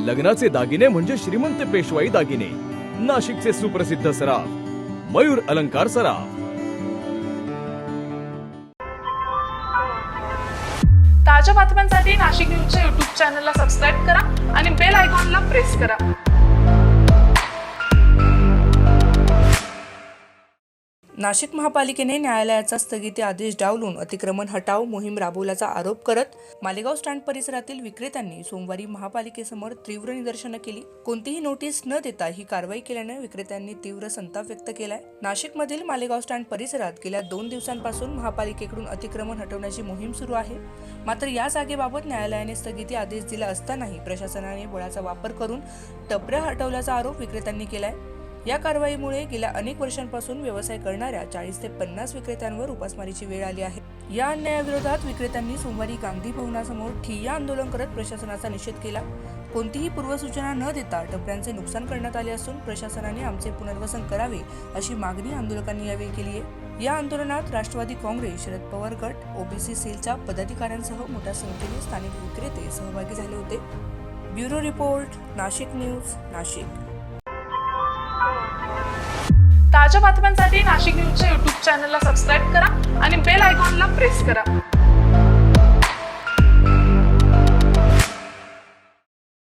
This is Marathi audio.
लग्नाचे दागिने म्हणजे श्रीमंत पेशवाई दागिने, नाशिकचे सुप्रसिद्ध सराफ मयूर अलंकार सराफ। ताज्या बातम्यांसाठी नाशिक न्यूजच्या YouTube चॅनलला सबस्क्राईब करा आणि बेल आयकॉनला प्रेस करा। नाशिक महापालिकेने न्यायालयाचा स्थगिती आदेश डावलून अतिक्रमण हटाव मोहीम राबवल्याचा आरोप करत मालेगाव स्टँड परिसरातील विक्रेत्यांनी सोमवारी महापालिकेसमोर तीव्र निदर्शनं केली। कोणतीही नोटीस न देता ही कारवाई केल्याने विक्रेत्यांनी तीव्र संताप व्यक्त केलाय। नाशिकमधील मालेगाव स्टँड परिसरात गेल्या 2 दिवसांपासून महापालिकेकडून अतिक्रमण हटवण्याची मोहीम सुरू आहे। मात्र या जागेबाबत न्यायालयाने स्थगिती आदेश दिला असतानाही प्रशासनाने बळाचा वापर करून टपऱ्या हटवल्याचा आरोप विक्रेत्यांनी केलाय। या कारवाईमुळे गेल्या अनेक वर्षांपासून व्यवसाय करणाऱ्या 40 ते 50 विक्रेत्यांवर उपासमारीची वेळ आली आहे। या अन्यायाविरोधात विक्रेत्यांनी सोमवारी गांधी भवनासमोर ठिय्या आंदोलन करत प्रशासनाचा निषेध केला। कोणतीही पूर्वसूचना न देता टपऱ्यांचे नुकसान करण्यात आले असून प्रशासनाने आमचे पुनर्वसन करावे अशी मागणी आंदोलकांनी यावेळी केली आहे। या आंदोलनात राष्ट्रवादी काँग्रेस, शरद पवार गट, ओबीसी सेलच्या पदाधिकाऱ्यांसह मोठ्या संख्येने स्थानिक विक्रेते सहभागी झाले होते। Bureau report, Nashik news, Nashik. ताज्या बातम्यांसाठी नाशिक न्यूजच्या YouTube चॅनलला सबस्क्राईब करा आणि बेल आयकॉनला प्रेस करा।